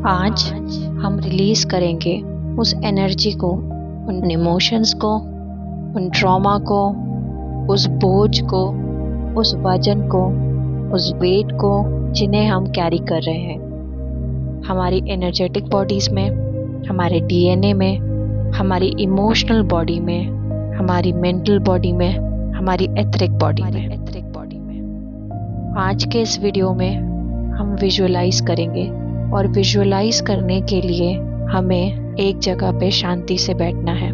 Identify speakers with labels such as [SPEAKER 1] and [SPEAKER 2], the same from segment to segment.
[SPEAKER 1] आज हम रिलीज करेंगे उस एनर्जी को, उन इमोशंस को, उन ट्रॉमा को, उस बोझ को, उस वजन को, उस वेट को जिन्हें हम कैरी कर रहे हैं हमारी एनर्जेटिक बॉडीज में, हमारे डीएनए में, हमारी इमोशनल बॉडी में, हमारी मेंटल बॉडी में, हमारी एथरिक बॉडी में। आज के इस वीडियो में हम विजुअलाइज करेंगे और विजुअलाइज करने के लिए हमें एक जगह पे शांति से बैठना है।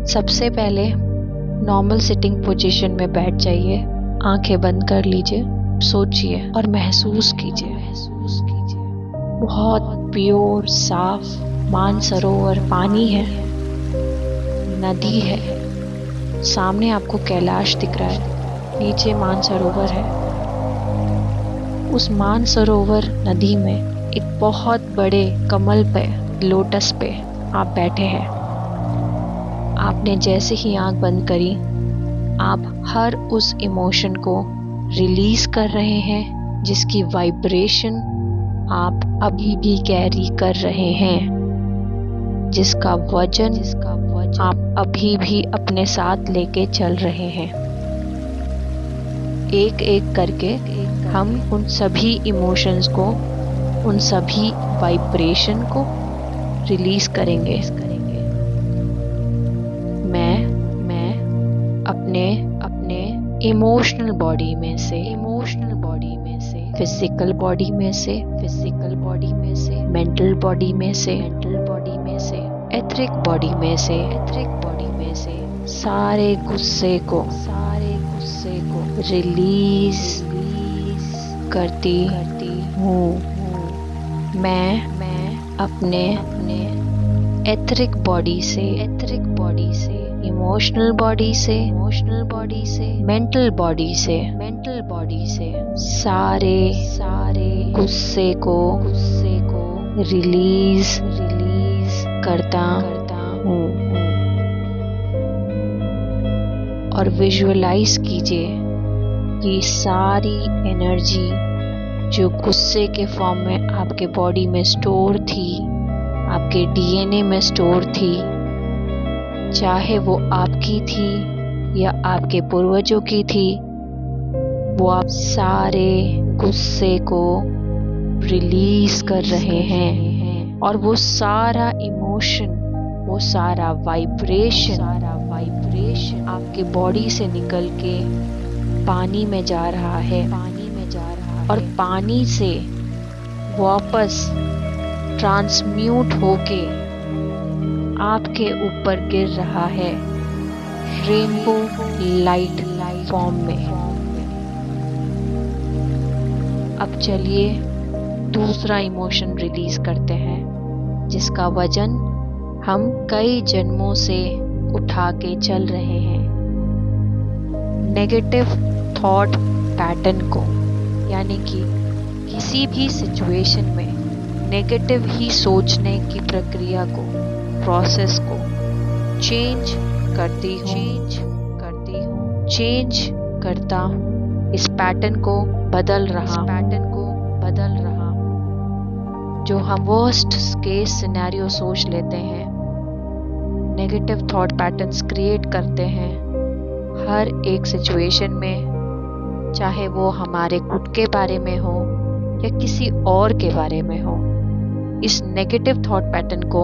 [SPEAKER 1] सबसे पहले नॉर्मल सिटिंग पोजीशन में बैठ जाइए, आंखें बंद कर लीजिए, सोचिए और महसूस कीजिए। बहुत प्योर साफ मानसरोवर पानी है, नदी है, सामने आपको कैलाश दिख रहा है, नीचे मानसरोवर है। उस मानसरोवर नदी में एक बहुत बड़े कमल पे, लोटस पे आप बैठे हैं। आपने जैसे ही आंख बंद करी, आप हर उस इमोशन को रिलीज कर रहे हैं जिसकी वाइब्रेशन आप अभी भी कैरी कर रहे हैं, जिसका वजन आप अभी भी अपने साथ लेके चल रहे हैं। एक एक करके हम उन सभी इमोशंस को, उन सभी वाइब्रेशन को रिलीज करेंगे। मैं अपने इमोशनल बॉडी में से फिजिकल बॉडी में से मेंटल बॉडी में से एथरिक बॉडी में से सारे गुस्से को रिलीज करती हूँ। मैं अपने एथरिक बॉडी से इमोशनल बॉडी से मेंटल बॉडी से सारे गुस्से को रिलीज करता हूँ। और विजुअलाइज कीजिए कि सारी एनर्जी जो गुस्से के फॉर्म में आपके बॉडी में स्टोर थी, आपके डीएनए में स्टोर थी, चाहे वो आपकी थी या आपके पूर्वजों की थी, वो आप सारे गुस्से को रिलीज कर रहे हैं। और वो सारा इमोशन, वो सारा वाइब्रेशन आपके बॉडी से निकल के पानी में जा रहा है और पानी से वापस ट्रांसम्यूट होके आपके ऊपर गिर रहा है रेनबो लाइट फॉर्म में। अब चलिए दूसरा इमोशन रिलीज करते हैं जिसका वजन हम कई जन्मों से उठा के चल रहे हैं। नेगेटिव थॉट पैटर्न को, यानी कि किसी भी सिचुएशन में नेगेटिव ही सोचने की प्रक्रिया को, प्रोसेस को चेंज करता हूँ। इस पैटर्न को बदल रहा जो हम वर्स्ट केस सिनेरियो सोच लेते हैं, नेगेटिव थॉट पैटर्न्स क्रिएट करते हैं हर एक सिचुएशन में, चाहे वो हमारे खुद के बारे में हो या किसी और के बारे में हो। इस नेगेटिव थॉट पैटर्न को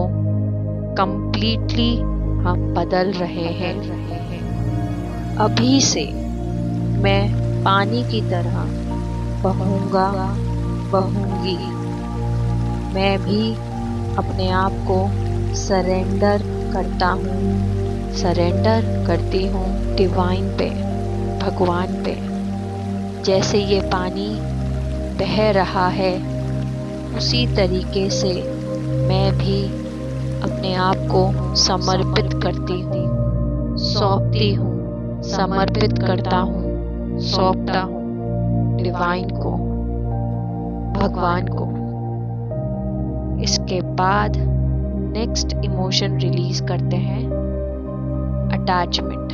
[SPEAKER 1] कंप्लीटली हम बदल रहे हैं। अभी से मैं पानी की तरह बहूंगी। मैं भी अपने आप को सरेंडर करती हूँ डिवाइन पे, भगवान पे। जैसे ये पानी बह रहा है उसी तरीके से मैं भी अपने आप को समर्पित करती हूँ, सौंपता हूँ डिवाइन को, भगवान को। इसके बाद नेक्स्ट इमोशन रिलीज करते हैं अटैचमेंट,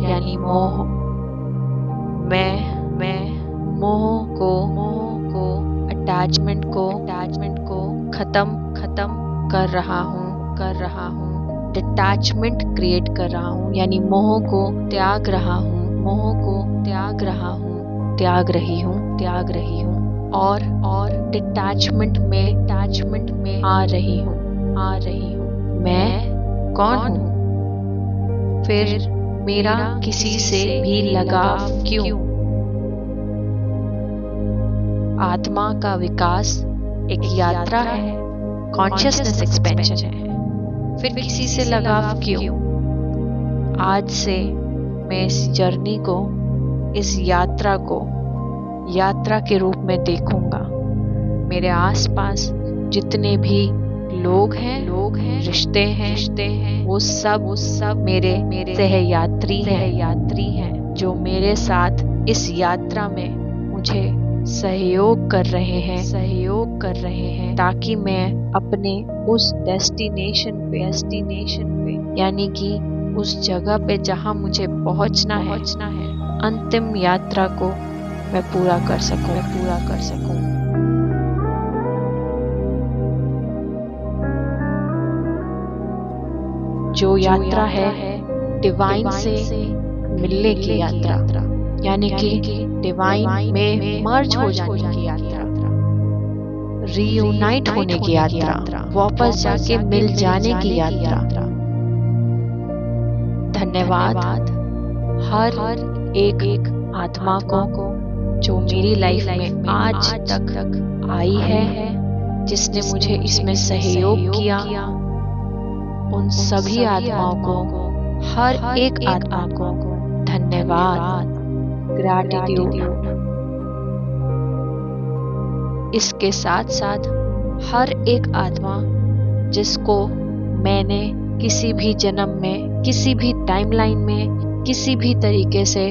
[SPEAKER 1] यानी मोह। मैं मोह को अटैचमेंट को खत्म कर रहा हूँ। डिटैचमेंट क्रिएट कर रहा हूँ, यानी मोह को त्याग रहा हूँ, त्याग रही हूँ और डिटैचमेंट में आ रही हूँ। मैं कौन हूँ? फिर मेरा किसी से भी लगाव क्यों? आत्मा का विकास एक यात्रा है, कॉन्शियसनेस एक्सपेंशन है। फिर किसी से लगाव क्यों? आज से मैं इस जर्नी को, इस यात्रा को यात्रा के रूप में देखूंगा। मेरे आसपास जितने भी लोग हैं, रिश्ते हैं, वो सब मेरे सहयात्री हैं, जो मेरे साथ इस यात्रा में मुझे सहयोग कर रहे हैं, ताकि मैं अपने उस डेस्टिनेशन पे, यानी कि उस जगह पे जहां मुझे पहुंचना है, अंतिम यात्रा को मैं पूरा कर सकूं। जो यात्रा है डिवाइन से मिलने की यात्रा, यानी कि डिवाइन में मर्ज हो जाने की यात्रा, रीयूनाइट होने की यात्रा, वापस जाके मिल जाने की यात्रा। धन्यवाद हर एक आत्मा को जो मेरी लाइफ में आज तक आई है, जिसने मुझे इसमें सहयोग किया। उन सभी आत्माओं को, हर एक आत्मा को धन्यवाद, ग्रैटिट्यूड। इसके साथ साथ हर एक आत्मा जिसको मैंने किसी भी जन्म में, किसी भी टाइमलाइन में, किसी भी तरीके से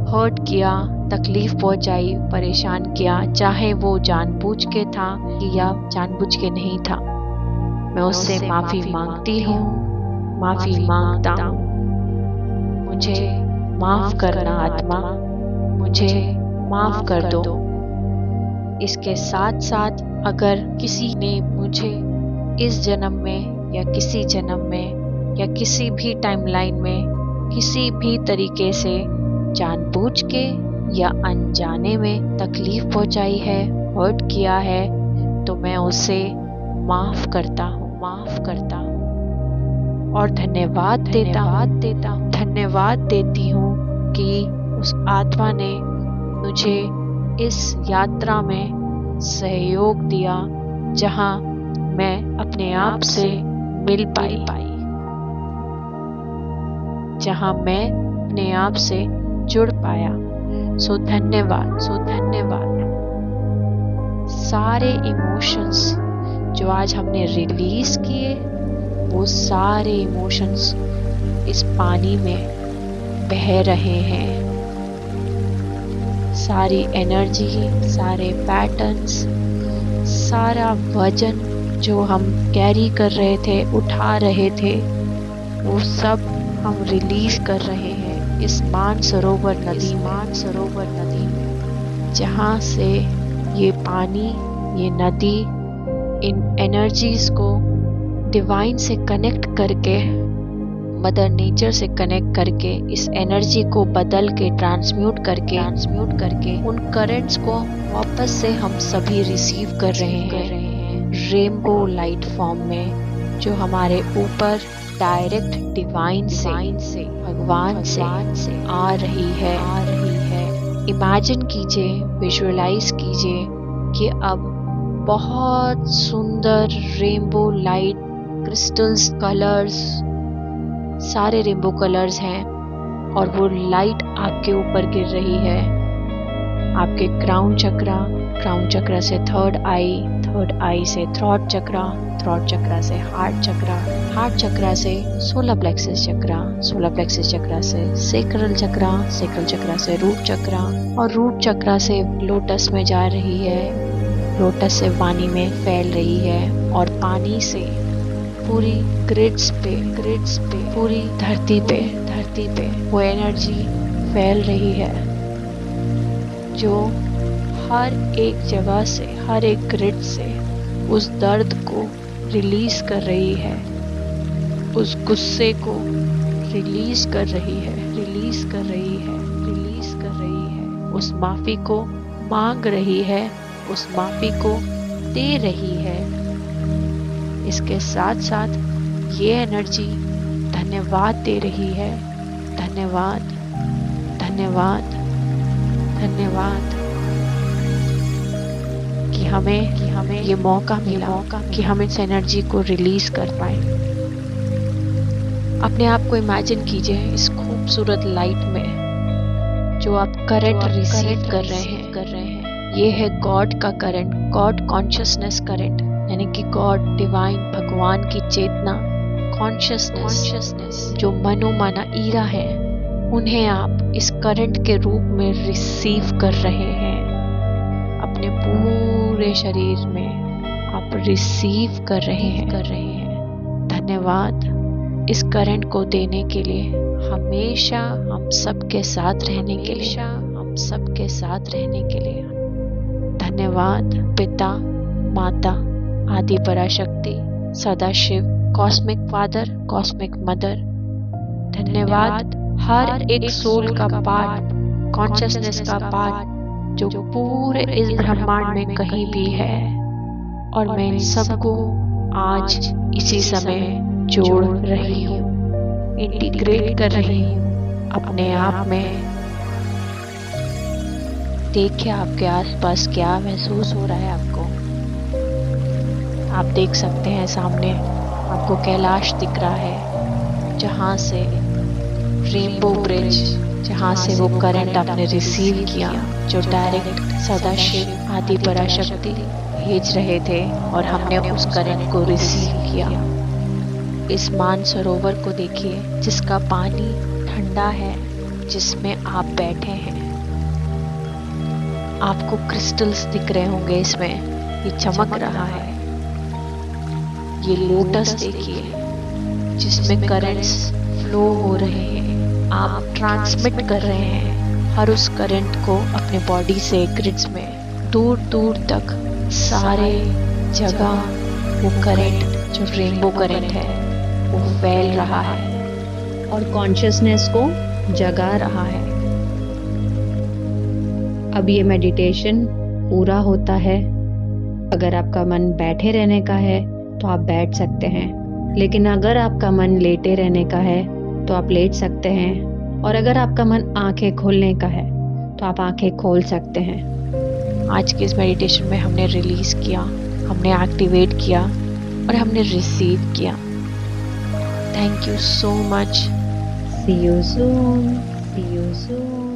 [SPEAKER 1] हर्ट किया, तकलीफ पहुंचाई, परेशान किया, चाहे वो जानबूझ के था या जानबूझ के नहीं था, मैं उससे माफी मांगती हूँ, माफी मांगता हूँ। मुझे माफ करना आत्मा, मुझे माफ कर दो। इसके साथ साथ अगर किसी ने मुझे इस जन्म में या किसी जन्म में या किसी भी टाइमलाइन में किसी भी तरीके से जानबूझ के या अनजाने में तकलीफ पहुंचाई है, हर्ट किया है, तो मैं उसे माफ करता हूँ और धन्यवाद देता हूँ, धन्यवाद देती हूँ कि उस आत्मा ने मुझे इस यात्रा में सहयोग दिया, जहाँ मैं अपने आप से मिल पाई, जहाँ मैं अपने आप से जुड़ पाया। सो धन्यवाद। सारे इमोशंस जो आज हमने रिलीज किए, वो सारे इमोशंस इस पानी में बह रहे हैं। सारी एनर्जी, सारे पैटर्न्स, सारा वजन जो हम कैरी कर रहे थे, उठा रहे थे, वो सब हम रिलीज कर रहे हैं इस मानसरोवर नदी में, जहाँ से ये पानी, ये नदी इन एनर्जीज को डिवाइन से कनेक्ट करके, मदर नेचर से कनेक्ट करके, इस एनर्जी को बदल के ट्रांसम्यूट करके उन करंट्स को वापस से हम सभी रिसीव कर रहे हैं रेनबो लाइट फॉर्म में, जो हमारे ऊपर डायरेक्ट डिवाइन से, भगवान से आ रही है। इमेजिन कीजिए, विजुअलाइज कीजिए कि अब बहुत सुंदर रेनबो लाइट, क्रिस्टल्स, कलर्स, सारे रेनबो कलर्स हैं और वो लाइट आपके ऊपर गिर रही है। आपके क्राउन चक्रा से थर्ड आई से थ्रोट चक्रा से हार्ट चक्रा से सोलर प्लेक्सस चक्रा से सेक्रल चक्रा से रूट चक्रा, और रूट चक्रा से लोटस में जा रही है, लोटस से पानी में फैल रही है और पानी से पूरी ग्रिड्स पे पूरी धरती पे वो एनर्जी फैल रही है, जो हर एक जगह से, हर एक ग्रिड से उस दर्द को रिलीज कर रही है, उस गुस्से को रिलीज कर रही है, रिलीज कर रही है, रिलीज कर रही है, उस माफी को मांग रही है, उस माफी को दे रही है। इसके साथ साथ ये एनर्जी धन्यवाद दे रही है, धन्यवाद, धन्यवाद, धन्यवाद कि हमें ये मौका मिला कि हम इस एनर्जी को रिलीज कर पाए। अपने आप को इमेजिन कीजिए इस खूबसूरत लाइट में जो आप करंट रिसीव कर रहे हैं। ये है गॉड का करंट, गॉड कॉन्शियसनेस करंट, यानी कि गॉड डिवाइन भगवान की चेतना कॉन्शियसनेस जो मनोमाना ईरा है, उन्हें आप इस करंट के रूप में रिसीव कर रहे हैं। अपने पूरे शरीर में आप रिसीव कर रहे हैं। धन्यवाद इस करंट को देने के लिए, हमेशा हम सबके साथ रहने के लिए, हम सबके साथ रहने के लिए। धन्यवाद पिता, माता, Adi Parashakti, Sadashiv, cosmic father, cosmic mother. धन्यवाद हर एक सोल का पार्ट, कॉन्शियसनेस का पार्ट जो पूरे इस ब्रह्मांड में कहीं भी है, और मैं इन सबको आज इसी समय जोड़ रही हूँ, इंटीग्रेट कर रही हूँ अपने आप में। देखिए आपके आसपास क्या महसूस हो रहा है आपको। आप देख सकते हैं सामने आपको कैलाश दिख रहा है, जहाँ से रेनबो ब्रिज, जहाँ से वो करंट आपने रिसीव किया, जो डायरेक्ट सदाशिव आदि पराशक्ति भेज रहे थे, और हमने उस करंट को रिसीव किया। इस मानसरोवर को देखिए जिसका पानी ठंडा है, जिसमें आप बैठे हैं। आपको क्रिस्टल्स दिख रहे होंगे इसमें, ये चमक रहा है। ये लोटस देखिए जिसमें करंट्स फ्लो हो रहे हैं, आप ट्रांसमिट कर रहे हैं हर उस करंट को अपने बॉडी से ग्रिड्स में दूर दूर तक, सारे जगह वो करंट जो रेनबो करंट है वो फैल रहा है और कॉन्शियसनेस को जगा रहा है। अब ये मेडिटेशन पूरा होता है। अगर आपका मन बैठे रहने का है तो आप बैठ सकते हैं, लेकिन अगर आपका मन लेटे रहने का है तो आप लेट सकते हैं, और अगर आपका मन आंखें खोलने का है तो आप आंखें खोल सकते हैं। आज के इस मेडिटेशन में हमने रिलीज किया, हमने एक्टिवेट किया और हमने रिसीव किया। Thank you so much. See you soon, see you soon.